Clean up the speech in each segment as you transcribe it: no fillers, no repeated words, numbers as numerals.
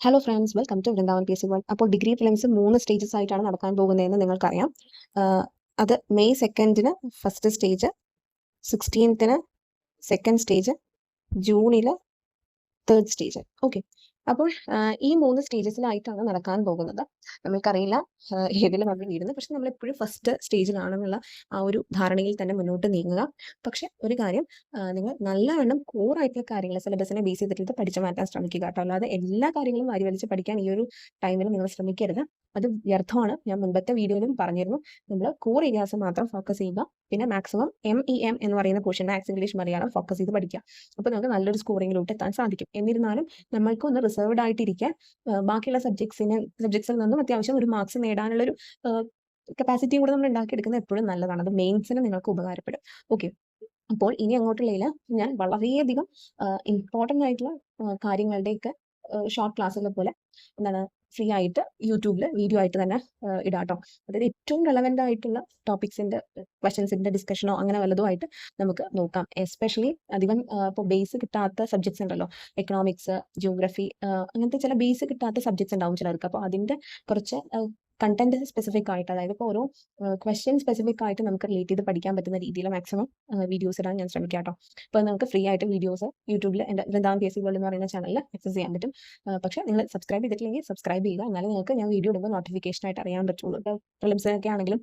Hello friends, welcome to Vrindavan PSC world. അപ്പോൾ degree prelims 3 stages ആയിട്ടാണ് നടക്കാൻ പോകുന്നതെന്ന് നിങ്ങൾക്കറിയാം. അത് മെയ് 2 ഫസ്റ്റ് സ്റ്റേജ്, 16 സെക്കൻഡ് സ്റ്റേജ്, ജൂണിൽ തേർഡ് സ്റ്റേജ്. ഓക്കെ, അപ്പോൾ ഈ 3 സ്റ്റേജസിലായിട്ടാണ് നടക്കാൻ പോകുന്നത്. നമുക്കറിയില്ല ഏതിൽ നമ്മൾ വീഴുന്നത്, പക്ഷെ നമ്മളെപ്പോഴും ഫസ്റ്റ് സ്റ്റേജിലാണെന്നുള്ള ആ ഒരു ധാരണയിൽ തന്നെ മുന്നോട്ട് നീങ്ങുക. പക്ഷെ ഒരു കാര്യം, നിങ്ങൾ നല്ലവണ്ണം കോർ ആയിട്ടുള്ള കാര്യങ്ങൾ സിലബസിനെ ബേസ് ചെയ്തിട്ട് പഠിച്ചു മാറ്റാൻ ശ്രമിക്കുക കേട്ടോ. അല്ലാതെ എല്ലാ കാര്യങ്ങളും വാരി വലിച്ച് പഠിക്കാൻ ഈ ഒരു ടൈമിൽ നിങ്ങൾ ശ്രമിക്കരുത്. അത് വ്യർത്ഥമാണ്. ഞാൻ മുൻപത്തെ വീഡിയോയിലും പറഞ്ഞിരുന്നു, നമ്മൾ കോർ ഏരിയാസ് മാത്രം ഫോക്കസ് ചെയ്യുക. പിന്നെ മാക്സിമം MEM എന്ന് പറയുന്ന portion, maths, English, Malayalam focus ചെയ്ത് പഠിക്കുക. അപ്പോൾ നമുക്ക് നല്ലൊരു സ്കോറിങ്ങിലോട്ട് എത്താൻ സാധിക്കും. എന്നിരുന്നാലും നമ്മൾക്ക് ഒന്ന് റിസർവ്ഡ് ആയിട്ടിരിക്കാൻ, ബാക്കിയുള്ള സബ്ജക്ട്സിൽ നിന്നും അത്യാവശ്യം ഒരു മാർക്സ് നേടാനുള്ളൊരു കപ്പാസിറ്റിയും കൂടെ നമ്മൾ ഉണ്ടാക്കിയെടുക്കുന്നത് എപ്പോഴും നല്ലതാണ്. അത് മെയിൻസിന് നിങ്ങൾക്ക് ഉപകാരപ്പെടും. ഓക്കെ, അപ്പോൾ ഇനി അങ്ങോട്ടുള്ള ഞാൻ വളരെയധികം ഇമ്പോർട്ടൻ്റ് ആയിട്ടുള്ള കാര്യങ്ങളുടെയൊക്കെ ഷോർട്ട് ക്ലാസ്സുകൾ പോലെ എന്താണ് ഫ്രീ ആയിട്ട് യൂട്യൂബിൽ വീഡിയോ ആയിട്ട് തന്നെ ഇടാട്ടോ. അതായത് ഏറ്റവും റെലവെൻ്റ് ആയിട്ടുള്ള ടോപ്പിക്സിൻ്റെ ക്വസ്റ്റ്യൻസിൻ്റെ ഡിസ്കഷനോ അങ്ങനെ വല്ലതും ആയിട്ട് നമുക്ക് നോക്കാം. എസ്പെഷ്യലി അധികം ഇപ്പോൾ ബേസ് കിട്ടാത്ത സബ്ജക്ട്സ് ഉണ്ടല്ലോ, എക്കണോമിക്സ്, ജിയോഗ്രഫി, അങ്ങനത്തെ ചില ബേസ് കിട്ടാത്ത സബ്ജക്ട്സ് ഉണ്ടാവും ചിലർക്ക്. അപ്പോൾ അതിൻ്റെ കുറച്ച് കണ്ടന്റ് സ്പെസിഫിക് ആയിട്ട്, അതായത് ഇപ്പോൾ ഓരോ ക്വസ്റ്റ്യൻ സ്പെസിഫിക് ആയിട്ട് നമുക്ക് റിലേറ്റ് ചെയ്ത് പഠിക്കാൻ പറ്റുന്ന രീതിയിൽ മാക്സിമം വീഡിയോസ് ഇടാൻ ഞാൻ ശ്രമിക്കാം കേട്ടോ. അപ്പോൾ നമുക്ക് ഫ്രീ ആയിട്ട് വീഡിയോസ് യൂട്യൂബിൽ എൻ്റെ വൃന്ദാവൻ പി.എസ്.സി വേൾഡ് എന്ന് പറയുന്ന ചാനലിൽ ആക്സസ് ചെയ്യാൻ പറ്റും. പക്ഷേ നിങ്ങൾ സബ്സ്ക്രൈബ് ചെയ്തിട്ടില്ലെങ്കിൽ സബ്സ്ക്രൈബ് ചെയ്യുക, എന്നാലും നിങ്ങൾക്ക് ഞാൻ വീഡിയോ ഇടുമ്പോൾ നോട്ടിഫിക്കേഷൻ ആയിട്ട് അറിയാൻ പറ്റുള്ളൂ. ഇപ്പോൾ പ്രിലിംസിനൊക്കെ ആണെങ്കിലും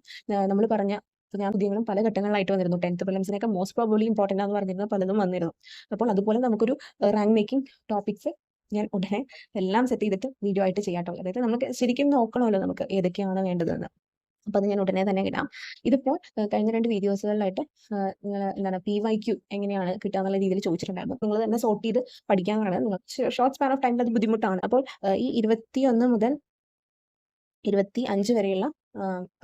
നമ്മൾ പറഞ്ഞ ഞാൻ പുതിയങ്ങളും പല ഘട്ടങ്ങളിലായിട്ട് വന്നിരുന്നു. 10th പ്രിലിംസിനൊക്കെ മോസ്റ്റ് പ്രോബബ്ലി ഇമ്പോർട്ടൻ്റ് ആണെന്ന് പറഞ്ഞിരുന്ന പലതും വന്നിരുന്നു. അപ്പോൾ അതുപോലെ നമുക്കൊരു റാങ്ക് മേക്കിംഗ് ടോപ്പിക്സ് ഞാൻ ഉടനെ എല്ലാം സെറ്റ് ചെയ്തിട്ട് വീഡിയോ ആയിട്ട് ചെയ്യാട്ടോ. അതായത് നമുക്ക് ശരിക്കും നോക്കണമല്ലോ നമുക്ക് ഏതൊക്കെയാണ് വേണ്ടതെന്ന്. അപ്പോൾ അത് ഞാൻ ഉടനെ തന്നെ ഇടാം. ഇതിപ്പോൾ കഴിഞ്ഞ 2 വീഡിയോസുകളിലായിട്ട് നിങ്ങൾ എന്താണ് PYQ എങ്ങനെയാണ് കിട്ടുക എന്നുള്ള രീതിയിൽ ചോദിച്ചിട്ടുണ്ടായിരുന്നു. നിങ്ങൾ തന്നെ സോർട്ട് ചെയ്ത് പഠിക്കാൻ പറയുന്നത്. നിങ്ങൾ ഷോർട്ട് സ്പാൻ ഓഫ് ടൈമിൽ അത് ബുദ്ധിമുട്ടാണ്. അപ്പോൾ ഈ 21 മുതൽ 25 വരെയുള്ള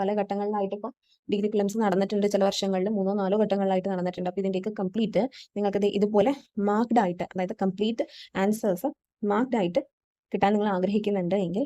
പല ഘട്ടങ്ങളിലായിട്ട് ഇപ്പോൾ ഡിഗ്രി പ്രിലിംസ് നടന്നിട്ടുണ്ട്. ചില വർഷങ്ങളിൽ 3 4 ഘട്ടങ്ങളിലായിട്ട് നടന്നിട്ടുണ്ട്. അപ്പോൾ ഇതിൻ്റെയൊക്കെ കംപ്ലീറ്റ് നിങ്ങൾക്ക് ഇതുപോലെ മാർക്ക്ഡ് ആയിട്ട്, അതായത് കംപ്ലീറ്റ് ആൻസേഴ്സ് മാർക്ക്ഡ് ആയിട്ട് കിട്ടാൻ നിങ്ങൾ ആഗ്രഹിക്കുന്നുണ്ട് എങ്കിൽ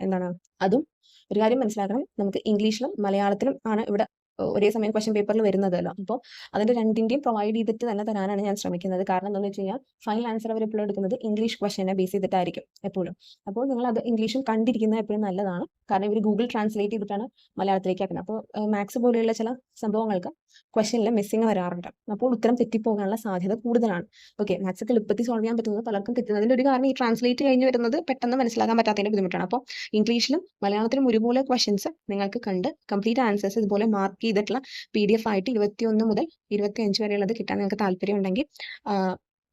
എന്താണ്, അതും ഒരു കാര്യം മനസ്സിലാക്കണം, നമുക്ക് ഇംഗ്ലീഷിലും മലയാളത്തിലും ആണ് ഇവിടെ ഒരേ സമയം ക്വസ്റ്റ്യൻ പേപ്പറിൽ വരുന്നതല്ലോ. അപ്പോൾ അതിൻ്റെ രണ്ടിൻ്റെയും പ്രൊവൈഡ് ചെയ്തിട്ട് തന്നെ തരാനാണ് ഞാൻ ശ്രമിക്കുന്നത്. കാരണം എന്താണെന്ന് വെച്ച് കഴിഞ്ഞാൽ ഫൈനൽ ആൻസർ അവർ എപ്പോഴും എടുക്കുന്നത് ഇംഗ്ലീഷ് ക്വസ്റ്റ്യനെ ബേസ് ചെയ്തിട്ടായിരിക്കും എപ്പോഴും. അപ്പോൾ നിങ്ങൾ അത് ഇംഗ്ലീഷും കണ്ടിരിക്കുന്നത് എപ്പോഴും നല്ലതാണ്. കാരണം ഇവർ ഗൂഗിൾ ട്രാൻസ്ലേറ്റ് ചെയ്തിട്ടാണ് മലയാളത്തിലേക്ക് ആക്കുന്നത്. അപ്പോൾ മാത്സ് പോലെയുള്ള ചില സംഭവങ്ങൾക്ക് ക്വസ്റ്റ്യനിൽ മിസ്സിങ് വരാറുണ്ട്. അപ്പോൾ ഉത്തരം തെറ്റിപ്പോകാനുള്ള സാധ്യത കൂടുതലാണ്. ഓക്കെ, മാത്സൊക്കെ എളുപ്പത്തിൽ സോൾവ് ചെയ്യാൻ പറ്റുന്നത് പലർക്കും തെറ്റുന്നതിൻ്റെ ഒരു കാരണം ഈ ട്രാൻസ്ലേറ്റ് കഴിഞ്ഞ് വരുന്നത് പെട്ടെന്ന് മനസ്സിലാക്കാൻ പറ്റാത്തതിൻ്റെ ബുദ്ധിമുട്ടാണ്. അപ്പോൾ ഇംഗ്ലീഷിലും മലയാളത്തിലും ഒരുപോലെ ക്വസ്റ്റ്യൻസ് നിങ്ങൾക്ക് കണ്ട് കംപ്ലീറ്റ് ആൻസേഴ്സ് ഇതുപോലെ മാർക്ക് ചെയ്തിട്ടുള്ള PDF ആയിട്ട് 21 മുതൽ 25 വരെയുള്ളത് കിട്ടാൻ നിങ്ങൾക്ക് താല്പര്യം ഉണ്ടെങ്കിൽ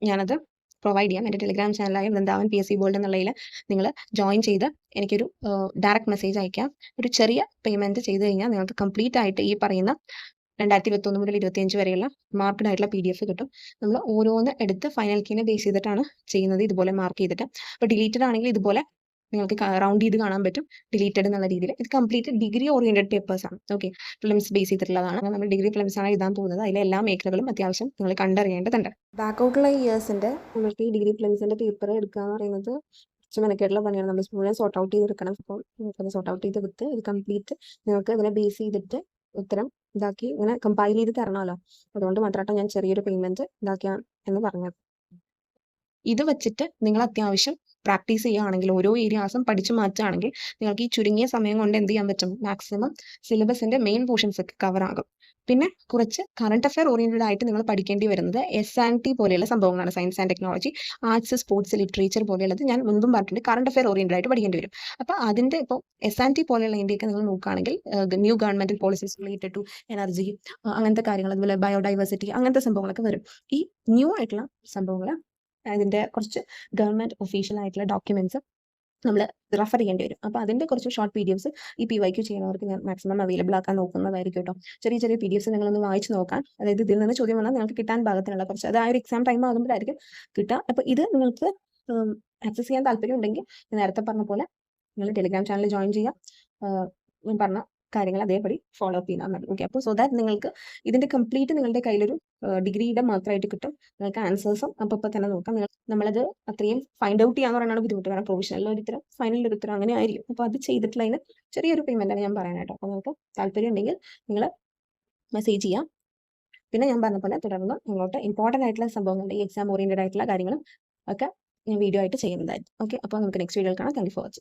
ഞാനത് പ്രൊവൈഡ് ചെയ്യാം. എൻ്റെ ടെലിഗ്രാം ചാനലായ വൃന്ദാവൻ PSC വേൾഡ് എന്നുള്ളതിൽ നിങ്ങൾ ജോയിൻ ചെയ്ത് എനിക്കൊരു ഡയറക്റ്റ് മെസ്സേജ് അയക്കാം. ഒരു ചെറിയ പേയ്മെൻറ്റ് ചെയ്ത് കഴിഞ്ഞാൽ നിങ്ങൾക്ക് കംപ്ലീറ്റ് ആയിട്ട് ഈ പറയുന്ന 2021 മുതൽ 25 വരെയുള്ള മാർക്ക്ഡ് ആയിട്ടുള്ള PDF കിട്ടും. നമ്മൾ ഓരോന്ന് എടുത്ത് ഫൈനൽ കീനെ ബേസ് ചെയ്തിട്ടാണ് ചെയ്യുന്നത്, ഇതുപോലെ മാർക്ക് ചെയ്തിട്ട്. അപ്പോൾ ഡിലീറ്റഡ് ആണെങ്കിൽ ഇതുപോലെ നിങ്ങൾക്ക് റൗണ്ട് ചെയ്ത് കാണാൻ പറ്റും, ഡിലീറ്റഡ് എന്നുള്ള രീതിയിൽ. ഇത് കംപ്ലീറ്റ് ഡിഗ്രി ഓറിയന്റഡ് പേപ്പേഴ്സ് ആണ്. ഓക്കെ, പ്രിലിംസ് ബേസ് ചെയ്തിട്ടുള്ളതാണ്. നമ്മൾ ഡിഗ്രി പ്രിലിംസ് ആണ് എഴുതാൻ പോകുന്നത്. അതിലെ എല്ലാ മേഖലകളും അത്യാവശ്യം നിങ്ങൾ കണ്ടറിയേണ്ടതുണ്ട്. ബാക്കൗട്ടുള്ള ഇയേഴ്സിൻ്റെ നമുക്ക് ഈ ഡിഗ്രി പ്രിലിംസിൻ്റെ പേപ്പർ എടുക്കുക എന്ന് പറയുന്നത് കുറച്ച് മെനക്കേട്ടുള്ള പണിയാണ്. നമ്മൾ മുഴുവൻ സോർട്ട് ഔട്ട് ചെയ്തെടുക്കണം. അപ്പോൾ നമുക്കത് സോർട്ട് ഔട്ട് ചെയ്തെടുത്ത് ഇത് കംപ്ലീറ്റ് നിങ്ങൾക്ക് ഇതിനെ ബേസ് ചെയ്തിട്ട് ഉത്തരം ഇതാക്കി ഇങ്ങനെ കമ്പൈൽ ചെയ്ത് തരണമല്ലോ. അതുകൊണ്ട് മാത്രമായിട്ടാണ് ഞാൻ ചെറിയൊരു പേയ്മെൻറ്റ് ഇതാക്കിയ എന്ന് പറഞ്ഞത്. ഇത് വെച്ചിട്ട് നിങ്ങൾ അത്യാവശ്യം പ്രാക്ടീസ് ചെയ്യുകയാണെങ്കിൽ, ഓരോ ഏരിയാസും പഠിച്ചു മാറ്റുകയാണെങ്കിൽ നിങ്ങൾക്ക് ഈ ചുരുങ്ങിയ സമയം കൊണ്ട് എന്ത് ചെയ്യാൻ പറ്റും, മാക്സിമം സിലബസിൻ്റെ മെയിൻ പോർഷൻസ് ഒക്കെ കവർ ആകും. പിന്നെ കുറച്ച് കറണ്ട് അഫെയർ ഓറിയൻറ്റഡ് ആയിട്ട് നിങ്ങൾ പഠിക്കേണ്ടി വരുന്നത് S&T പോലെയുള്ള സംഭവങ്ങളാണ്. Science and technology, arts, sports, literature പോലെയുള്ളത് ഞാൻ മുൻപും പറഞ്ഞിട്ടുണ്ട്, കറണ്ട് അഫെയർ ഓറിയൻറ്റഡ് ആയിട്ട് പഠിക്കേണ്ടി വരും. അപ്പോൾ അതിൻ്റെ ഇപ്പോൾ S&T പോലെയുള്ള ഇന്ത്യയൊക്കെ നിങ്ങൾ നോക്കുകയാണെങ്കിൽ new government policies related to energy, അങ്ങനത്തെ കാര്യങ്ങൾ, അതുപോലെ ബയോഡൈവേഴ്സിറ്റി, അങ്ങനത്തെ സംഭവങ്ങളൊക്കെ വരും. ഈ ന്യൂ ആയിട്ടുള്ള സംഭവങ്ങൾ, അതിൻ്റെ കുറച്ച് ഗവൺമെൻറ് ഒഫീഷ്യൽ ആയിട്ടുള്ള ഡോക്യുമെൻറ്റ്സ് നമ്മൾ റെഫർ ചെയ്യേണ്ടി വരും. അപ്പോൾ അതിൻ്റെ കുറച്ച് ഷോർട്ട് PDFs ഈ PYQ ചെയ്യുന്നവർക്ക് ഞാൻ മാക്സിമം അവൈലബിൾ ആക്കാൻ നോക്കുന്നതായിരിക്കും കേട്ടോ. ചെറിയ ചെറിയ PDFs നിങ്ങളൊന്ന് വായിച്ച് നോക്കാൻ, അതായത് ഇതിൽ നിന്ന് ചോദ്യം വന്നാൽ നിങ്ങൾക്ക് കിട്ടാൻ പാകത്തിനുള്ള കുറച്ച്, അത് ആ ഒരു എക്സാം ടൈം ആകുമ്പോഴായിരിക്കും കിട്ടുക. അപ്പോൾ ഇത് നിങ്ങൾക്ക് ആക്സസ് ചെയ്യാൻ താല്പര്യം ഉണ്ടെങ്കിൽ നേരത്തെ പറഞ്ഞ പോലെ നിങ്ങൾ ടെലിഗ്രാം ചാനൽ ജോയിൻ ചെയ്യാം. ഞാൻ പറഞ്ഞ കാര്യങ്ങൾ അതേപടി ഫോളോ അപ്പ് ചെയ്താൽ മതി. ഓക്കെ, അപ്പോൾ സോ ദാറ്റ് നിങ്ങൾക്ക് ഇതിൻ്റെ കംപ്ലീറ്റ് നിങ്ങളുടെ കയ്യിലൊരു ഡിഗ്രിയുടെ മാത്രമായിട്ട് കിട്ടും. നിങ്ങൾക്ക് ആൻസേഴ്സും അപ്പോൾ തന്നെ നോക്കാം. നമ്മളത് അത്രയും ഫൈൻഡ് ഔട്ട് ചെയ്യാന്ന് പറയുന്നത് ബുദ്ധിമുട്ട്. കാരണം പ്രൊവിഷണലിൽ ഒരു ഉത്തരം, ഫൈനലിൽ ഒരു ഉത്തരം, അങ്ങനെ ആയിരിക്കും. അപ്പോൾ അത് ചെയ്തിട്ടുള്ള അതിന് ചെറിയൊരു പേയ്മെൻറ്റാണ് ഞാൻ പറയാനായിട്ടോ. അപ്പോൾ നിങ്ങൾക്ക് താല്പര്യം ഉണ്ടെങ്കിൽ നിങ്ങൾ മെസ്സേജ് ചെയ്യാം. പിന്നെ ഞാൻ പറഞ്ഞ പോലെ തുടർന്ന് ഇങ്ങോട്ട് ഇമ്പോർട്ടൻ്റ് ആയിട്ടുള്ള സംഭവങ്ങളുണ്ട്, ഈ എക്സാം ഓറിയൻറ്റഡ് ആയിട്ടുള്ള കാര്യങ്ങളും ഒക്കെ ഞാൻ വീഡിയോ ആയിട്ട് ചെയ്യുന്നതായിരിക്കും. ഓക്കെ, അപ്പോൾ നമുക്ക് നെക്സ്റ്റ് വീഡിയോയിൽ കാണാം. Thank you for watching.